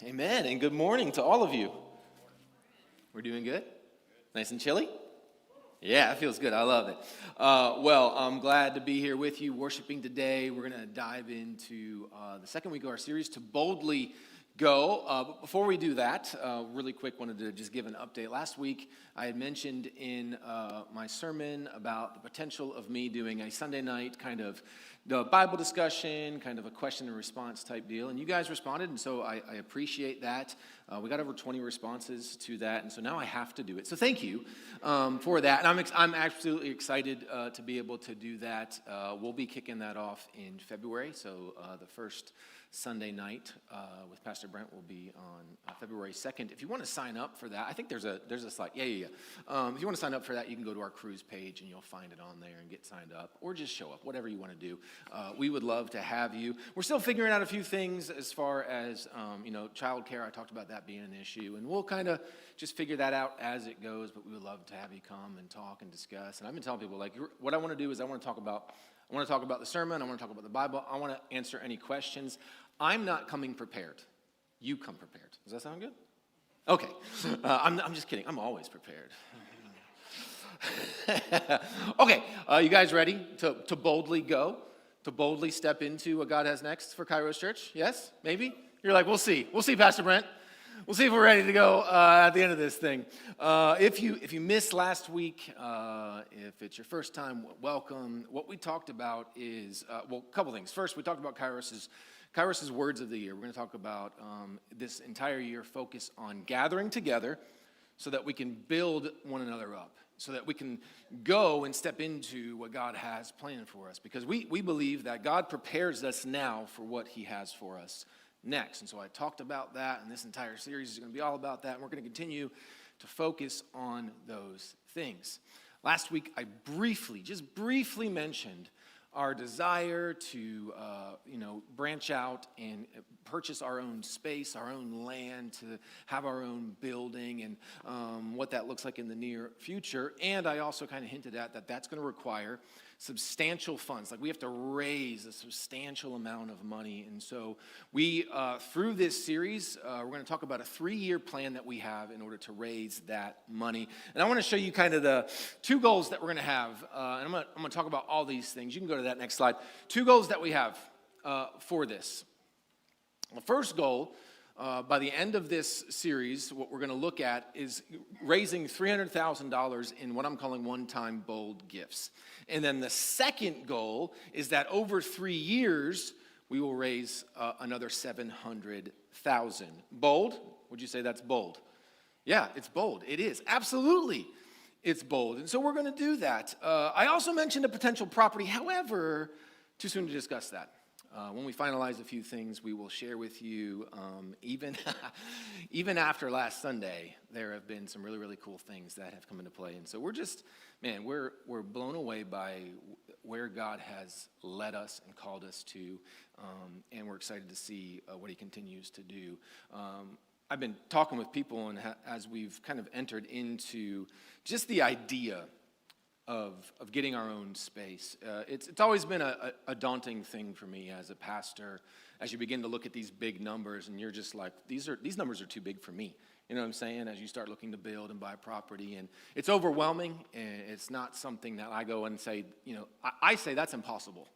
Amen, and good morning to all of you. We're doing good? Nice and chilly? Yeah, it feels good. I love it. I'm glad to be here with you worshiping today. We're going to dive into the second week of our series, To Boldly Go. But before we do that, really quick, wanted to just give an update. Last week, I had mentioned in my sermon about the potential of me doing a Sunday night kind of the Bible discussion, kind of a question and response type deal. And you guys responded, and so I appreciate that. We got over 20 responses to that, and so now I have to do it. So thank you for that. And I'm absolutely excited to be able to do that. We'll be kicking that off in February, so the first Sunday night with Pastor Brent will be on February 2nd. If you want to sign up for that, I think there's a slide. Yeah. If you want to sign up for that, you can go to our cruise page and you'll find it on there and get signed up, or just show up, whatever you want to do. We would love to have you. We're still figuring out a few things as far as childcare. I talked about that being an issue, and we'll kind of just figure that out as it goes. But we would love to have you come and talk and discuss. And I've been telling people, like, what I want to do is I want to talk about the sermon. I want to talk about the Bible. I want to answer any questions. I'm not coming prepared. You come prepared. Does that sound good? Okay. I'm just kidding. I'm always prepared. Okay. You guys ready to boldly go? To boldly step into what God has next for Kairos Church? Yes? Maybe? You're like, we'll see. We'll see, Pastor Brent. We'll see if we're ready to go at the end of this thing. If you missed last week, if it's your first time, welcome. What we talked about is, a couple things. First, we talked about Kairos' words of the year. We're going to talk about this entire year focus on gathering together so that we can build one another up, so that we can go and step into what God has planned for us. Because we believe that God prepares us now for what he has for us next. And so I talked about that, and this entire series is going to be all about that, and we're going to continue to focus on those things. Last week, I just briefly mentioned our desire to, branch out and purchase our own space, our own land, to have our own building, and what that looks like in the near future. And I also kind of hinted at that that's going to require substantial funds. Like, we have to raise a substantial amount of money. And so we, through this series, we're going to talk about a 3-year plan that we have in order to raise that money. And I want to show you kind of the 2 goals that we're going to have. And I'm going to talk about all these things. You can go to that next slide. 2 goals that we have for this. The first goal, by the end of this series, what we're going to look at is raising $300,000 in what I'm calling one-time bold gifts. And then the second goal is that over 3 years, we will raise another $700,000. Bold? Would you say that's bold? Yeah, it's bold. It is. Absolutely, it's bold. And so we're going to do that. I also mentioned a potential property. However, too soon to discuss that. When we finalize a few things, we will share with you. Even after last Sunday, there have been some really, really cool things that have come into play. And so we're blown away by where God has led us and called us to, and we're excited to see what he continues to do. I've been talking with people, and as we've kind of entered into just the idea of getting our own space. It's always been a daunting thing for me as a pastor, as you begin to look at these big numbers, and you're just like, these numbers are too big for me. You know what I'm saying? As you start looking to build and buy property, and it's overwhelming, and it's not something that I go and say, I say that's impossible.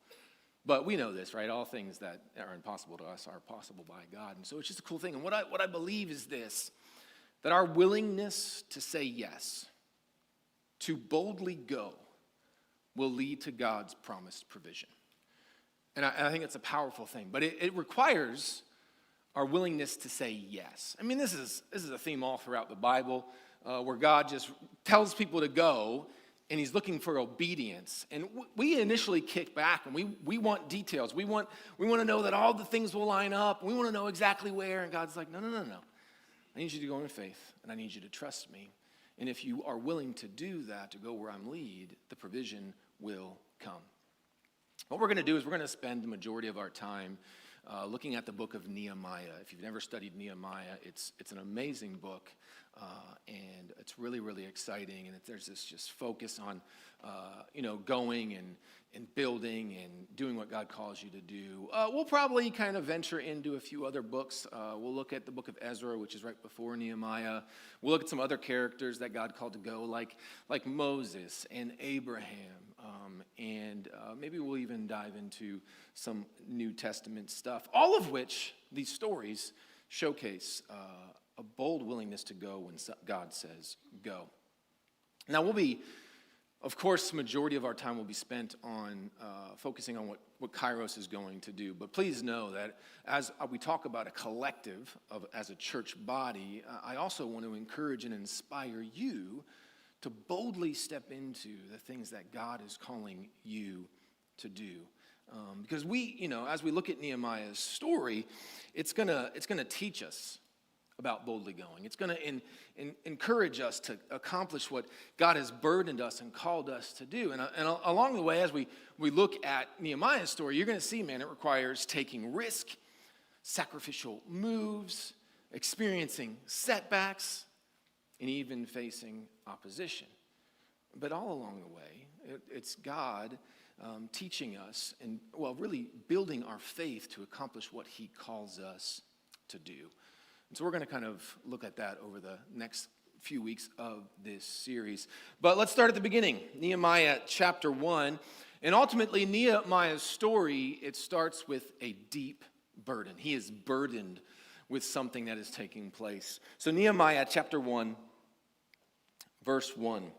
But we know this, right? All things that are impossible to us are possible by God. And so it's just a cool thing. And what I believe is this, that our willingness to say yes, to boldly go, will lead to God's promised provision. And I think it's a powerful thing. But it requires our willingness to say yes. I mean, this is a theme all throughout the Bible, where God just tells people to go, and he's looking for obedience. And we initially kick back, and we want details. We want to know that all the things will line up. We want to know exactly where. And God's like, no. I need you to go in faith, and I need you to trust me. And if you are willing to do that, to go where I'm lead, the provision will come. What we're going to do is we're going to spend the majority of our time looking at the book of Nehemiah. If you've never studied Nehemiah, it's an amazing book, and it's really, really exciting. And there's this just focus on, going and building and doing what God calls you to do. We'll probably kind of venture into a few other books. We'll look at the book of Ezra, which is right before Nehemiah. We'll look at some other characters that God called to go, like Moses and Abraham. And maybe we'll even dive into some New Testament stuff, all of which these stories showcase a bold willingness to go when God says go. Now, of course, the majority of our time will be spent on focusing on what Kairos is going to do. But please know that as we talk about a collective as a church body, I also want to encourage and inspire you to boldly step into the things that God is calling you to do. Because as we look at Nehemiah's story, it's gonna teach us about boldly going. It's gonna encourage us to accomplish what God has burdened us and called us to do. And along the way, as we look at Nehemiah's story, you're gonna see, man, it requires taking risk, sacrificial moves, experiencing setbacks, and even facing opposition. But all along the way, it's God teaching us and, really building our faith to accomplish what he calls us to do. And so we're going to kind of look at that over the next few weeks of this series. But let's start at the beginning, Nehemiah chapter 1. And ultimately, Nehemiah's story, it starts with a deep burden. He is burdened with something that is taking place. So Nehemiah chapter 1, verse 1.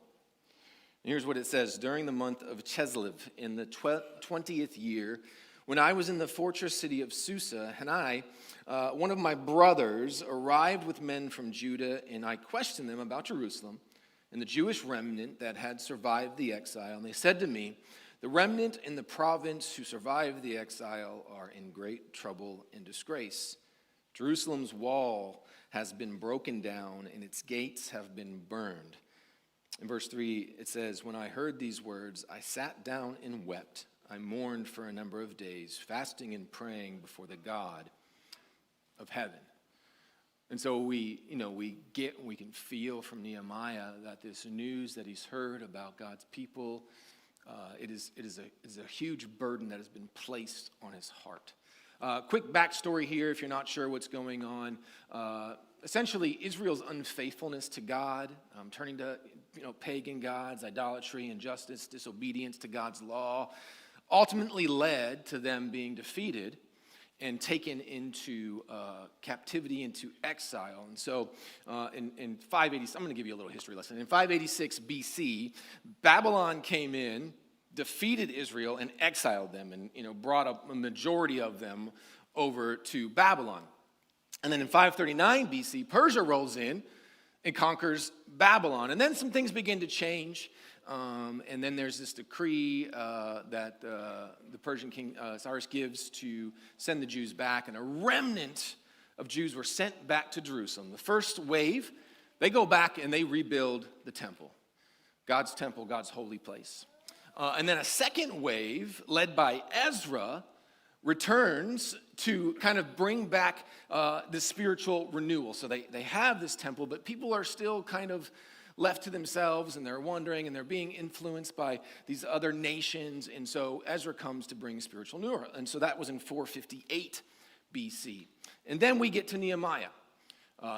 Here's what it says. During the month of Chislev, in the 20th year, when I was in the fortress city of Susa, and one of my brothers, arrived with men from Judah, and I questioned them about Jerusalem and the Jewish remnant that had survived the exile. And they said to me, the remnant in the province who survived the exile are in great trouble and disgrace. Jerusalem's wall has been broken down, and its gates have been burned. In verse 3, it says, when I heard these words, I sat down and wept. I mourned for a number of days, fasting and praying before the God of heaven. And so we can feel from Nehemiah that this news that he's heard about God's people, it is a huge burden that has been placed on his heart. Quick backstory here, if you're not sure what's going on. Essentially, Israel's unfaithfulness to God, turning to pagan gods, idolatry, injustice, disobedience to God's law, ultimately led to them being defeated and taken into captivity, into exile. And so in 586, I'm going to give you a little history lesson. In 586 BC, Babylon came in, defeated Israel, and exiled them, and brought a majority of them over to Babylon. And then in 539 BC, Persia rolls in and conquers Babylon. And then some things begin to change. And then there's this decree that the Persian king Cyrus gives to send the Jews back. And a remnant of Jews were sent back to Jerusalem. The first wave, they go back and they rebuild the temple, God's holy place. And then a second wave, led by Ezra, returns to kind of bring back the spiritual renewal. So they have this temple, but people are still kind of left to themselves, and they're wandering, and they're being influenced by these other nations. And so Ezra comes to bring spiritual renewal. And so that was in 458 BC. And then we get to Nehemiah.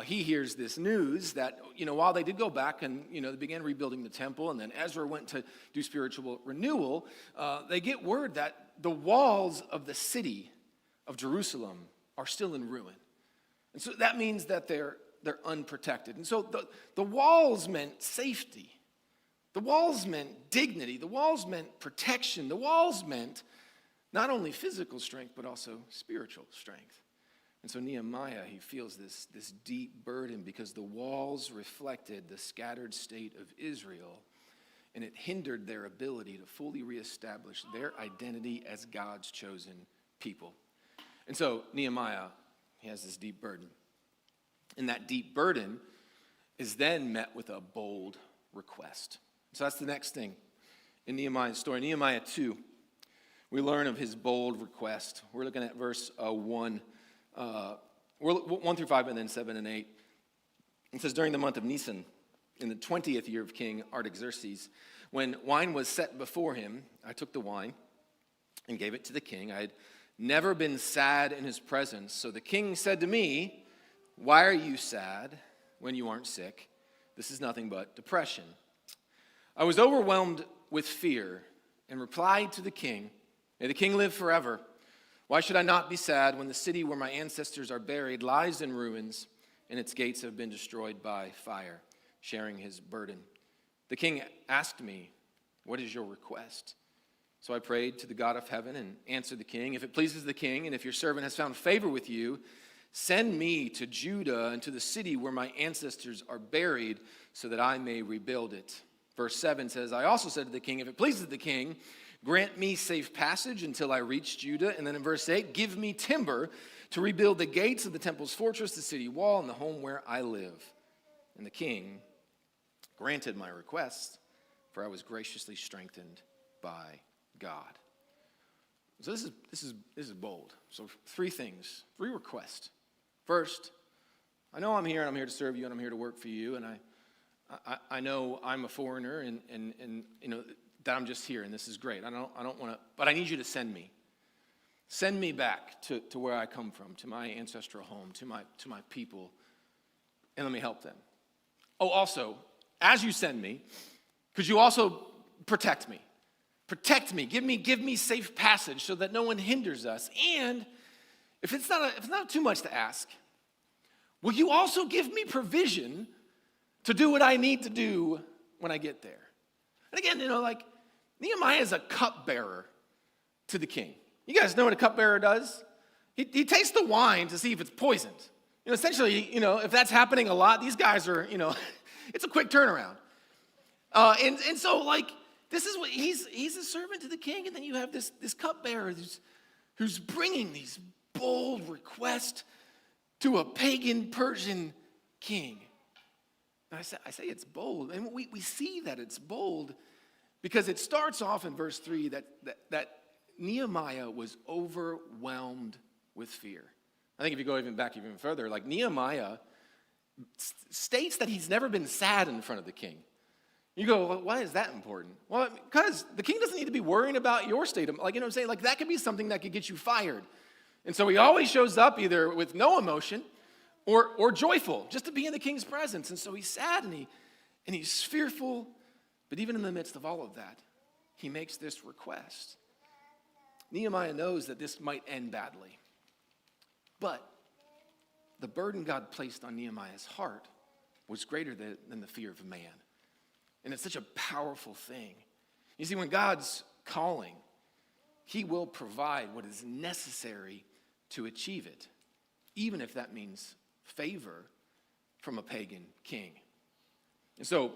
He hears this news that, while they did go back and, they began rebuilding the temple, and then Ezra went to do spiritual renewal, they get word that the walls of the city of Jerusalem are still in ruin. And so that means that they're unprotected. And so the walls meant safety. The walls meant dignity. The walls meant protection. The walls meant not only physical strength, but also spiritual strength. And so Nehemiah, he feels this deep burden because the walls reflected the scattered state of Israel, and it hindered their ability to fully reestablish their identity as God's chosen people. And so Nehemiah, he has this deep burden. And that deep burden is then met with a bold request. So that's the next thing in Nehemiah's story. Nehemiah 2. we learn of his bold request. We're looking at verse 1, 1 through 5, and then 7 and 8. It says, during the month of Nisan, in the 20th year of King Artaxerxes, when wine was set before him, I took the wine and gave it to the king. I had never been sad in his presence. So the king said to me, why are you sad when you aren't sick? This is nothing but depression. I was overwhelmed with fear and replied to the king, may the king live forever. Why should I not be sad when the city where my ancestors are buried lies in ruins and its gates have been destroyed by fire? Sharing his burden. The king asked me, what is your request? So I prayed to the God of heaven and answered the king, if it pleases the king and if your servant has found favor with you, send me to Judah and to the city where my ancestors are buried so that I may rebuild it. Verse 7 says, I also said to the king, if it pleases the king, grant me safe passage until I reach Judah. And then in verse 8, give me timber to rebuild the gates of the temple's fortress, the city wall, and the home where I live. And the king granted my request, for I was graciously strengthened by God. So this is bold. So three things, three requests. First, I know I'm here and I'm here to serve you and I'm here to work for you, and I know I'm a foreigner and you know that I'm just here and this is great. I don't want to, but I need you to send me. Send me back to where I come from, to my ancestral home, to my people, and let me help them. Oh, also, as you send me, could you also protect me? Protect me. Give me safe passage so that no one hinders us. And if it's not too much to ask, will you also give me provision to do what I need to do when I get there? And again, like Nehemiah is a cupbearer to the king. You guys know what a cupbearer does? He tastes the wine to see if it's poisoned. Essentially, if that's happening a lot, these guys are, it's a quick turnaround. And so, like, this is what he's a servant to the king, and then you have this cupbearer who's bringing these bold requests to a pagan Persian king. And I say it's bold, and we see that it's bold because it starts off in verse 3 that Nehemiah was overwhelmed with fear. I think if you go even further, like Nehemiah states that he's never been sad in front of the king. You go, well, why is that important? Well, because the king doesn't need to be worrying about your state of, like, what I'm saying? Like, that could be something that could get you fired. And so he always shows up either with no emotion or joyful, just to be in the king's presence. And so he's sad and he's fearful, but even in the midst of all of that, he makes this request. Nehemiah knows that this might end badly, but the burden God placed on Nehemiah's heart was greater than the fear of man. And it's such a powerful thing. You see, when God's calling, he will provide what is necessary to achieve it, even if that means favor from a pagan king. And so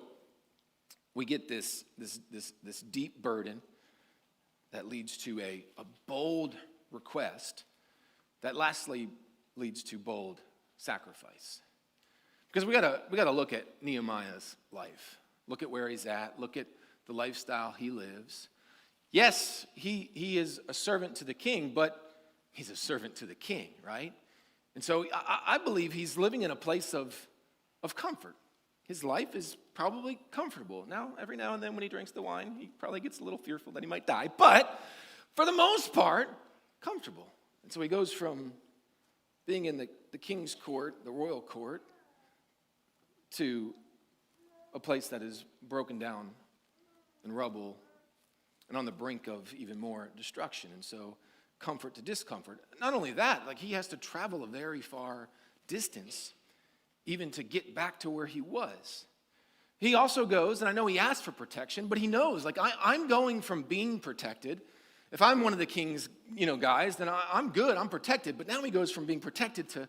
we get this deep burden that leads to a bold request that lastly leads to bold sacrifice. Because we gotta look at Nehemiah's life. Look at where he's at. Look at the lifestyle he lives. Yes, he is a servant to the king, but he's a servant to the king, right? And so I believe he's living in a place of comfort. His life is probably comfortable. Now, every now and then when he drinks the wine, he probably gets a little fearful that he might die. But for the most part, comfortable. And so he goes from being in the king's court, the royal court, to a place that is broken down and rubble and on the brink of even more destruction. And so comfort to discomfort. Not only that, like he has to travel a very far distance even to get back to where he was. He also goes, and I know he asked for protection, but he knows, like I'm going from being protected. If I'm one of the king's, guys, then I'm good, I'm protected. But now he goes from being protected to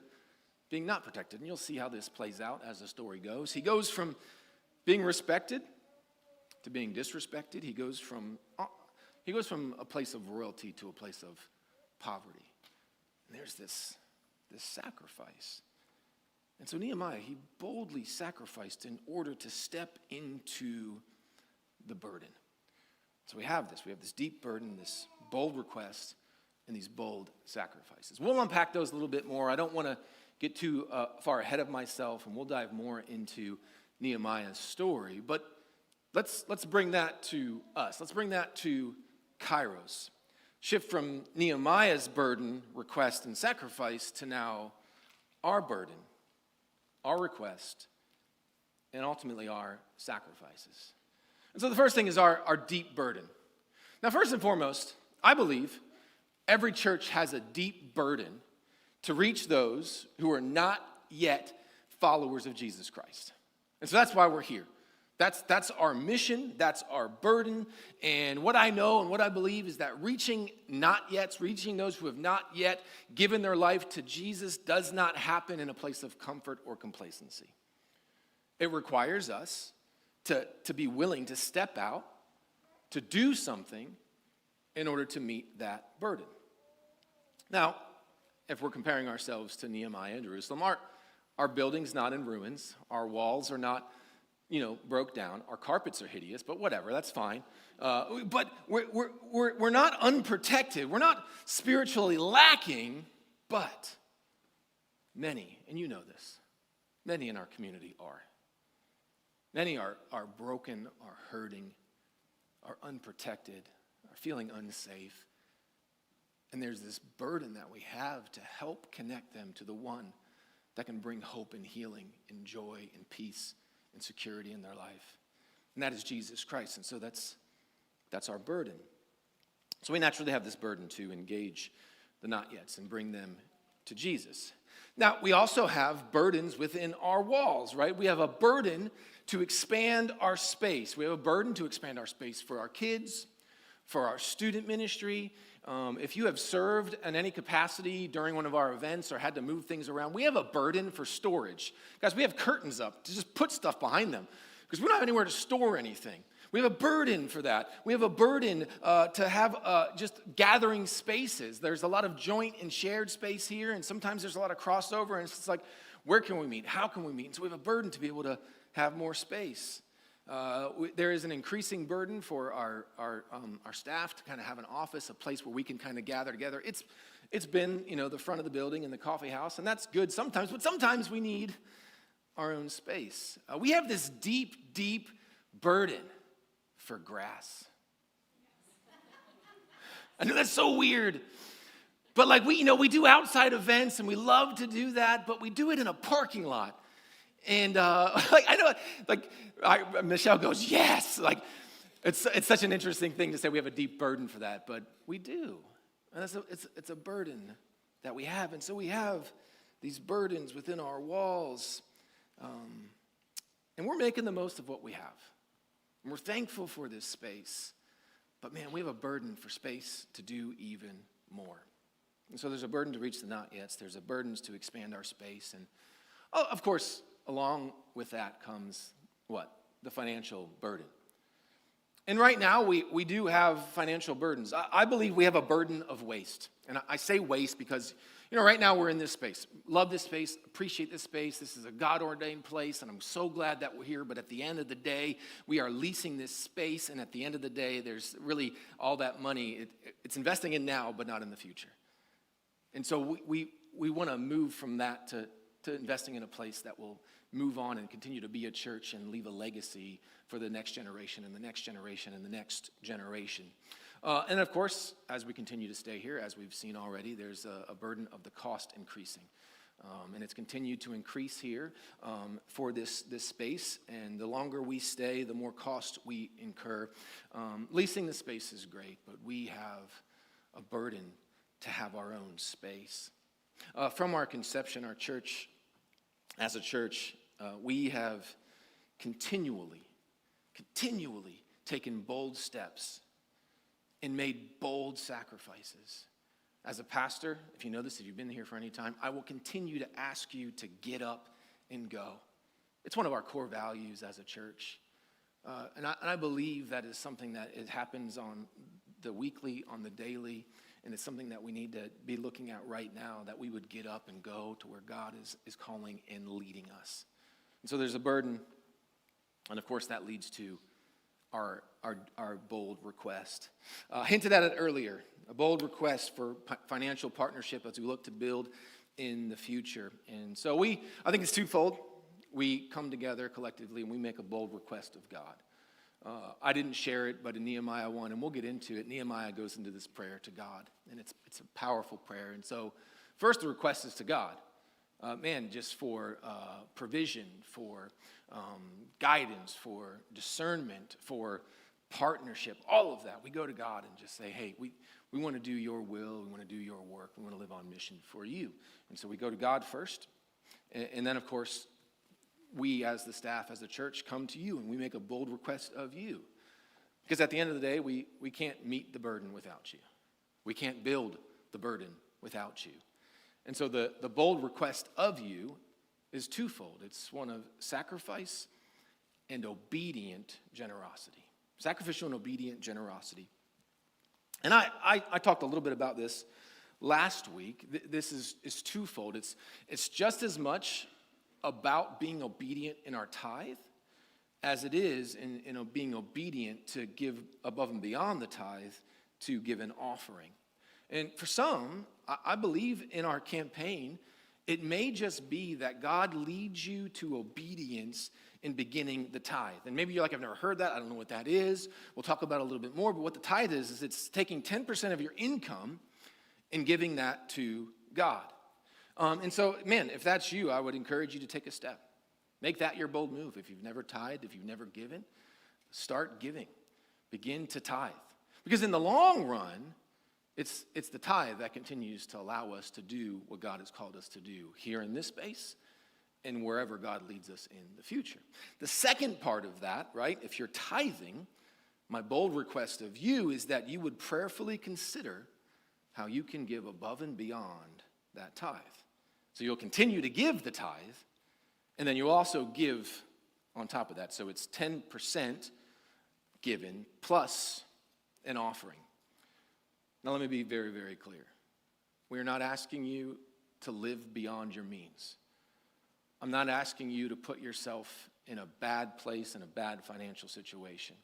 being not protected. And you'll see how this plays out as the story goes. He goes from being respected to being disrespected. He goes from a place of royalty to a place of poverty. And there's this sacrifice. And so Nehemiah, he boldly sacrificed in order to step into the burden. So we have this deep burden, this bold requests and these bold sacrifices. We'll unpack those a little bit more. I don't want to get too far ahead of myself, and we'll dive more into Nehemiah's story. But let's bring that to us. Let's bring that to Kairos. Shift from Nehemiah's burden, request, and sacrifice to now our burden, our request, and ultimately our sacrifices. And so the first thing is our deep burden. Now, first and foremost, I believe every church has a deep burden to reach those who are not yet followers of Jesus Christ. And so that's why we're here. That's our mission, that's our burden, and what I know and what I believe is that reaching those who have not yet given their life to Jesus does not happen in a place of comfort or complacency. It requires us to be willing to step out, to do something in order to meet that burden. Now, if we're comparing ourselves to Nehemiah and Jerusalem, our building's not in ruins, our walls are not broke down. Our carpets are hideous, but whatever, that's fine. But we're not unprotected. We're not spiritually lacking, but many, and you know this, many in our community are. Many are broken, are hurting, are unprotected, are feeling unsafe. And there's this burden that we have to help connect them to the one that can bring hope and healing and joy and peace and security in their life. And that is Jesus Christ. And so that's our burden. So we naturally have this burden to engage the not-yets and bring them to Jesus. Now, we also have burdens within our walls, right? We have a burden to expand our space. We have a burden to expand our space for our kids, for our student ministry. If you have served in any capacity during one of our events or had to move things around, we have a burden for storage. Guys, we have curtains up to just put stuff behind them because we don't have anywhere to store anything. We have a burden for that. We have a burden to have just gathering spaces. There's a lot of joint and shared space here, and sometimes there's a lot of crossover, and it's just like, where can we meet? How can we meet? And so we have a burden to be able to have more space. There is an increasing burden for our staff to kind of have an office, a place where we can kind of gather together. It's been, the front of the building and the coffee house, and that's good sometimes, but sometimes we need our own space. We have this deep, deep burden for grass. I know that's so weird, but we do outside events, and we love to do that, but we do it in a parking lot. And I know, Michelle goes, yes. It's such an interesting thing to say we have a deep burden for that, but we do. And it's a burden that we have. And so we have these burdens within our walls. And we're making the most of what we have. And we're thankful for this space. But man, we have a burden for space to do even more. And so there's a burden to reach the not-yets. There's a burden to expand our space. And of course, along with that comes what? The financial burden. And right now, we do have financial burdens. I believe we have a burden of waste. And I say waste because, right now we're in this space. Love this space, appreciate this space. This is a God-ordained place, and I'm so glad that we're here. But at the end of the day, we are leasing this space, and at the end of the day, there's really all that money. It's investing in now, but not in the future. And so we want to move from that to investing in a place that will move on and continue to be a church and leave a legacy for the next generation and the next generation and the next generation. And of course, as we continue to stay here, as we've seen already, there's a burden of the cost increasing. And it's continued to increase here for this space. And the longer we stay, the more cost we incur. Leasing the space is great, but we have a burden to have our own space. From our conception, our church, as a church, we have continually taken bold steps and made bold sacrifices. As a pastor, if you know this, if you've been here for any time, I will continue to ask you to get up and go. It's one of our core values as a church. And I believe that is something that it happens on the weekly, on the daily, and it's something that we need to be looking at right now, that we would get up and go to where God is calling and leading us. And so there's a burden, and of course that leads to our bold request. Hinted at it earlier, a bold request for financial partnership as we look to build in the future. And so I think it's twofold. We come together collectively and we make a bold request of God. I didn't share it, but in Nehemiah 1, and we'll get into it, Nehemiah goes into this prayer to God, and it's a powerful prayer. And so first the request is to God. Just for provision, for guidance, for discernment, for partnership, all of that. We go to God and just say, hey, we want to do your will, we want to do your work, we want to live on mission for you. And so we go to God first, and then, of course, we as the staff, as the church, come to you, and we make a bold request of you. Because at the end of the day, we can't meet the burden without you. We can't build the burden without you. And so the bold request of you is twofold. It's one of sacrifice and obedient generosity. Sacrificial and obedient generosity. And I talked a little bit about this last week. This is twofold. It's just as much about being obedient in our tithe as it is in being obedient to give above and beyond the tithe to give an offering. And for some, I believe in our campaign, it may just be that God leads you to obedience in beginning the tithe. And maybe you're like, I've never heard that. I don't know what that is. We'll talk about it a little bit more. But what the tithe is it's taking 10% of your income and giving that to God. And so, if that's you, I would encourage you to take a step. Make that your bold move. If you've never tithed, if you've never given, start giving. Begin to tithe. Because in the long run, it's the tithe that continues to allow us to do what God has called us to do here in this space and wherever God leads us in the future. The second part of that, right, if you're tithing, my bold request of you is that you would prayerfully consider how you can give above and beyond that tithe. So you'll continue to give the tithe, and then you'll also give on top of that. So it's 10% given plus an offering. Now let me be very, very clear. We are not asking you to live beyond your means. I'm not asking you to put yourself in a bad place, in a bad financial situation.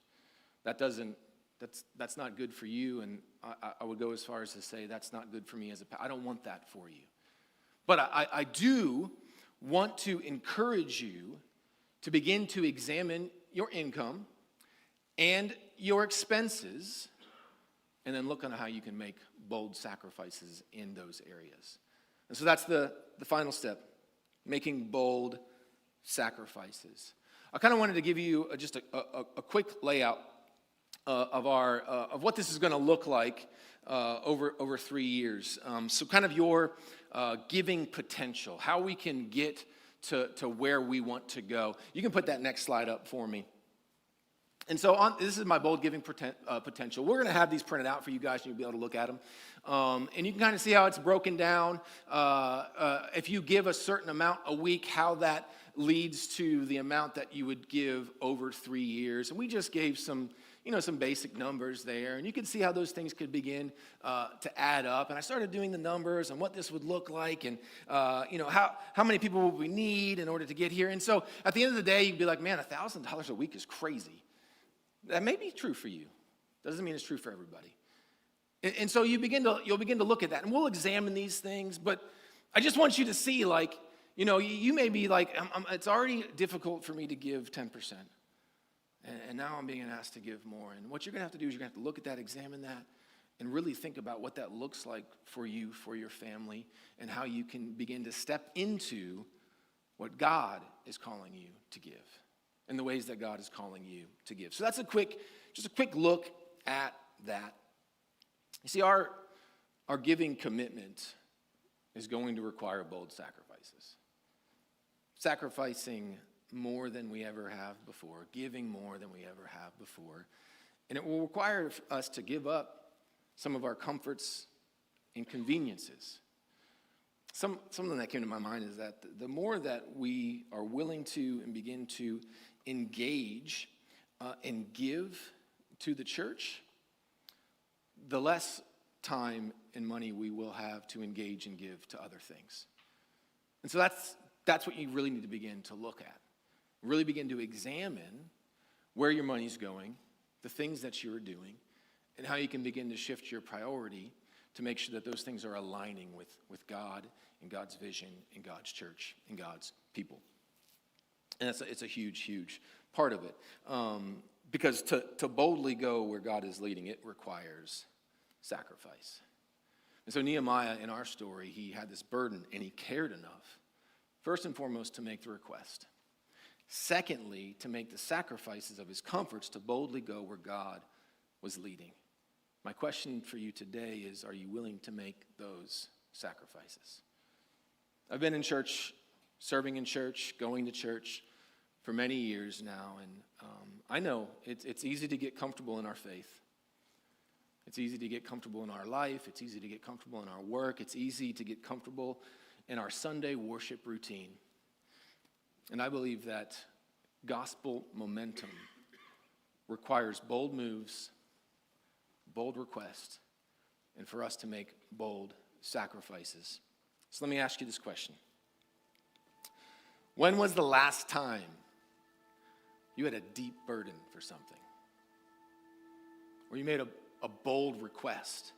That's not good for you, and I would go as far as to say that's not good for me I don't want that for you. But I do want to encourage you to begin to examine your income and your expenses, and then look on how you can make bold sacrifices in those areas. And so that's the final step, making bold sacrifices. I kind of wanted to give you just a quick layout of what this is going to look like over 3 years. So kind of your giving potential, how we can get to where we want to go. You can put that next slide up for me. And so this is my bold giving potential. We're going to have these printed out for you guys, and you'll be able to look at them. And you can kind of see how it's broken down. If you give a certain amount a week, how that leads to the amount that you would give over 3 years. And we just gave some basic numbers there. And you can see how those things could begin to add up. And I started doing the numbers and what this would look like and, how many people would we need in order to get here. And so at the end of the day, you'd be like, man, $1,000 a week is crazy. That may be true for you. Doesn't mean it's true for everybody. And so you'll begin to look at that. And we'll examine these things. But I just want you to see, you may be like, it's already difficult for me to give 10%. And now I'm being asked to give more. And what you're going to have to do is you're going to have to look at that, examine that, and really think about what that looks like for you, for your family, and how you can begin to step into what God is calling you to give and the ways that God is calling you to give. So that's just a quick look at that. You see, our giving commitment is going to require bold sacrifices. Sacrificing more than we ever have before, giving more than we ever have before. And it will require us to give up some of our comforts and conveniences. Something that came to my mind is that the more that we are willing to and begin to engage and give to the church, the less time and money we will have to engage and give to other things. And so that's what you really need to begin to look at. Really begin to examine where your money's going the things that you're doing, and how you can begin to shift your priority to make sure that those things are aligning with God and God's vision and God's church and God's people. And it's a huge, huge part of it. Because to boldly go where God is leading, it requires sacrifice. And so Nehemiah, in our story, he had this burden, and he cared enough, first and foremost, to make the request. Secondly, to make the sacrifices of his comforts to boldly go where God was leading. My question for you today is, are you willing to make those sacrifices? I've been in church, serving in church, going to church for many years now, and I know it's easy to get comfortable in our faith. It's easy to get comfortable in our life. It's easy to get comfortable in our work. It's easy to get comfortable in our Sunday worship routine. And I believe that gospel momentum requires bold moves, bold requests, and for us to make bold sacrifices. So let me ask you this question. When was the last time you had a deep burden for something? Or you made a bold request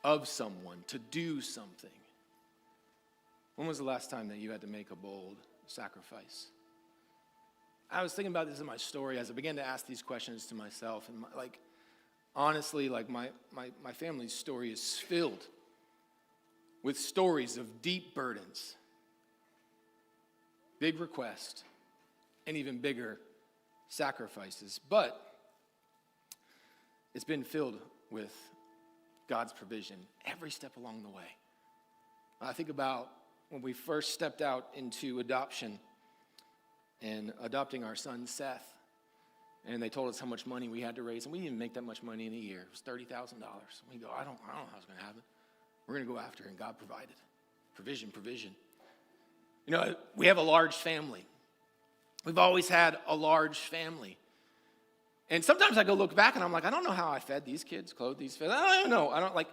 of someone to do something? When was the last time that you had to make a bold sacrifice? I was thinking about this in my story as I began to ask these questions to myself. And honestly, my family's story is filled with stories of deep burdens, big requests, and even bigger sacrifices. But it's been filled with God's provision every step along the way. I think about when we first stepped out into adoption and adopting our son Seth, and they told us how much money we had to raise, and we didn't even make that much money in a year. It was $30,000. We go, I don't know how it's going to happen. We're going to go after it, and God provided. Provision. You know, we have a large family. We've always had a large family. And sometimes I go look back, and I'm like, I don't know how I fed these kids, clothed these kids. I don't know.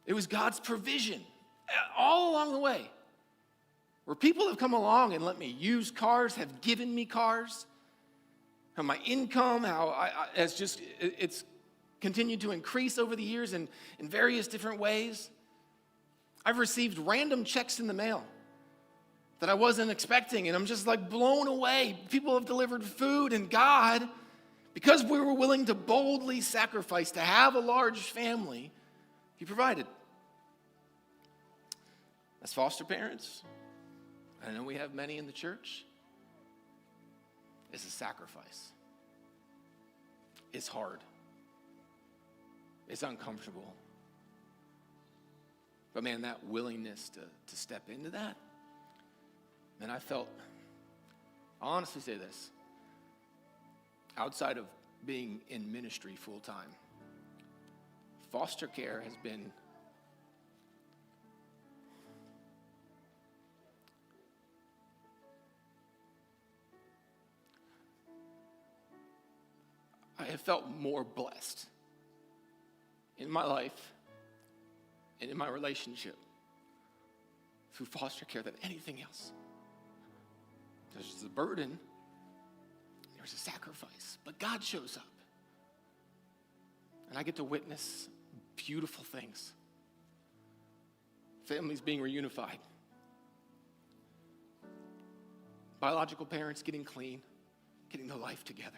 It was God's provision all along the way. Where people have come along and let me use cars, have given me cars, how my income, it's continued to increase over the years in various different ways. I've received random checks in the mail that I wasn't expecting, and I'm just blown away. People have delivered food, and God, because we were willing to boldly sacrifice to have a large family, He provided. As foster parents, I know we have many in the church. It's a sacrifice. It's hard. It's uncomfortable. But man, that willingness to step into that, and I'll honestly say this, outside of being in ministry full time, foster care has been I have felt more blessed in my life and in my relationship through foster care than anything else. There's a burden, there's a sacrifice, but God shows up. And I get to witness beautiful things. Families being reunified. Biological parents getting clean, getting their life together.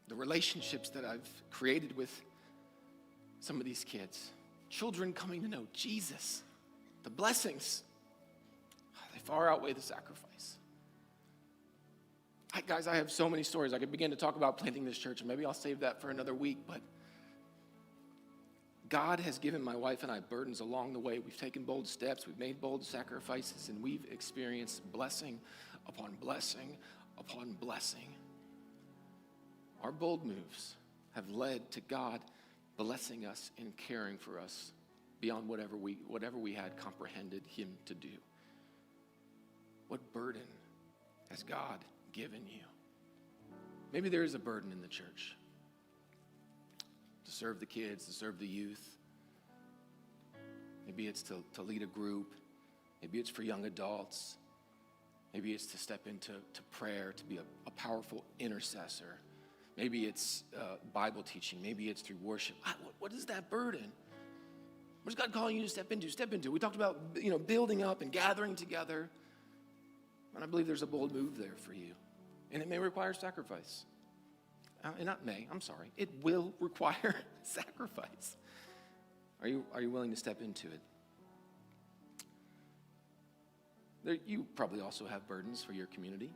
The relationships that I've created with some of these kids. Children coming to know Jesus. The blessings, they far outweigh the sacrifice. Guys, I have so many stories. I could begin to talk about planting this church, and maybe I'll save that for another week, but God has given my wife and I burdens along the way. We've taken bold steps. We've made bold sacrifices, and we've experienced blessing upon blessing upon blessing. Our bold moves have led to God blessing us and caring for us beyond whatever we had comprehended Him to do. What burden has God given you? Maybe there is a burden in the church to serve the kids, to serve the youth. Maybe it's to lead a group. Maybe it's for young adults. Maybe it's to step into prayer, to be a powerful intercessor. Maybe it's Bible teaching. Maybe it's through worship. What is that burden? What is God calling you to step into? Step into. We talked about building up and gathering together. And I believe there's a bold move there for you. And it may require sacrifice. It will require sacrifice. Are you willing to step into it? You probably also have burdens for your community.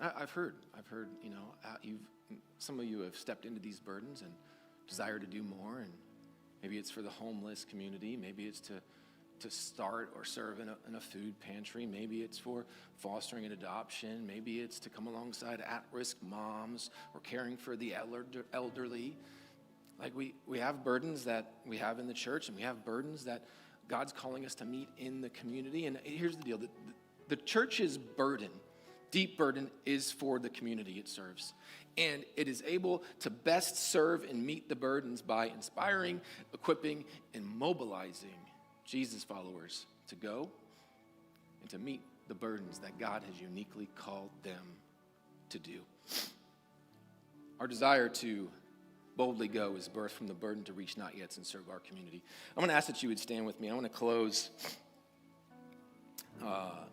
I've heard, some of you have stepped into these burdens and desire to do more, and maybe it's for the homeless community, maybe it's to start or serve in a food pantry, maybe it's for fostering an adoption, maybe it's to come alongside at-risk moms or caring for the elderly. Like we have burdens that we have in the church, and we have burdens that God's calling us to meet in the community. And here's the deal, the church's burden, deep burden, is for the community it serves. And it is able to best serve and meet the burdens by inspiring, equipping, and mobilizing Jesus followers to go and to meet the burdens that God has uniquely called them to do. Our desire to boldly go is birthed from the burden to reach not yet and serve our community. I'm going to ask that you would stand with me. I want to close. I'm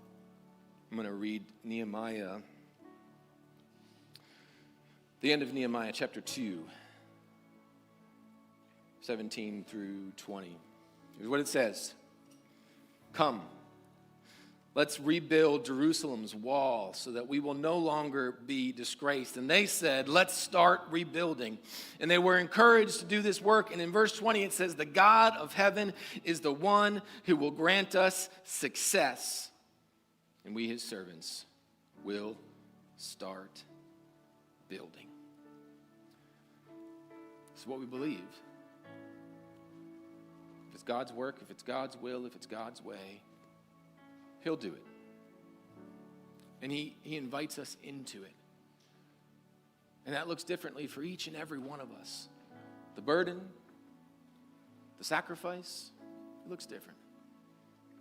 going to read Nehemiah, the end of Nehemiah chapter 2, 17 through 20. Here's what it says. Come, let's rebuild Jerusalem's wall so that we will no longer be disgraced. And they said, let's start rebuilding. And they were encouraged to do this work. And in verse 20 it says, the God of heaven is the one who will grant us success. And we, his servants, will start building. This is what we believe. If it's God's work, if it's God's will, if it's God's way, he'll do it. And he invites us into it. And that looks differently for each and every one of us. The burden, the sacrifice, it looks different.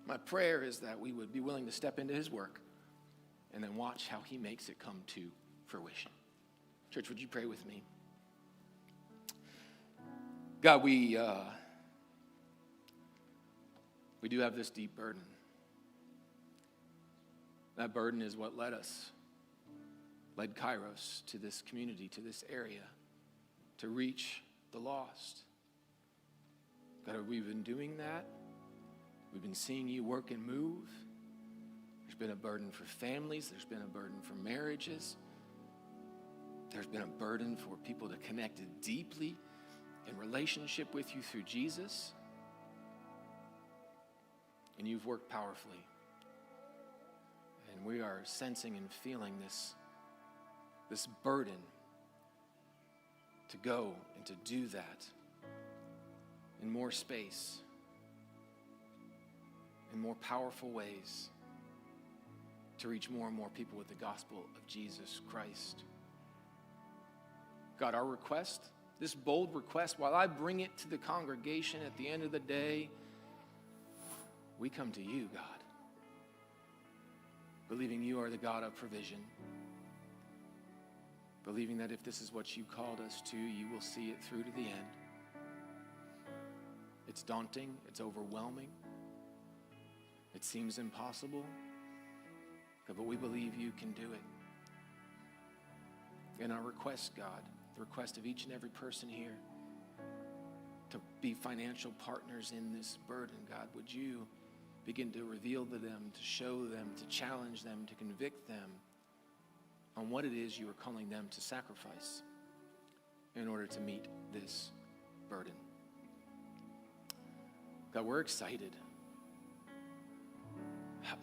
My prayer is that we would be willing to step into his work and then watch how he makes it come to fruition. Church, would you pray with me? God, we do have this deep burden. That burden is what led Kairos to this community, to this area, to reach the lost. God, we've been doing that. We've been seeing you work and move. There's been a burden for families. There's been a burden for marriages. There's been a burden for people to connect deeply in relationship with you through Jesus. And you've worked powerfully. And we are sensing and feeling this burden to go and to do that in more space, in more powerful ways, to reach more and more people with the gospel of Jesus Christ. God, our request, this bold request, while I bring it to the congregation at the end of the day, we come to you, God, believing you are the God of provision, believing that if this is what you called us to, you will see it through to the end. It's daunting, it's overwhelming, it seems impossible, but we believe you can do it. And our request, God, the request of each and every person here, to be financial partners in this burden, God, would you begin to reveal to them, to show them, to challenge them, to convict them on what it is you are calling them to sacrifice in order to meet this burden. God, we're excited.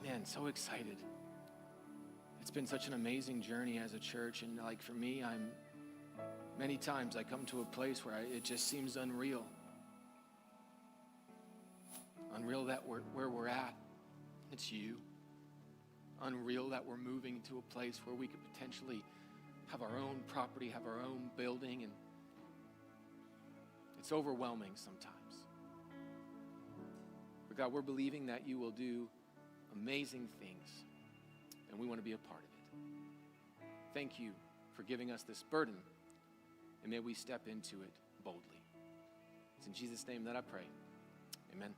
Man, so excited. It's been such an amazing journey as a church, and like for me, many times I come to a place where it just seems unreal. Unreal that where we're at, it's you. Unreal that we're moving to a place where we could potentially have our own property, have our own building, and it's overwhelming sometimes. But God, we're believing that you will do amazing things, and we want to be a part of it. Thank you for giving us this burden, and may we step into it boldly. It's in Jesus' name that I pray. Amen.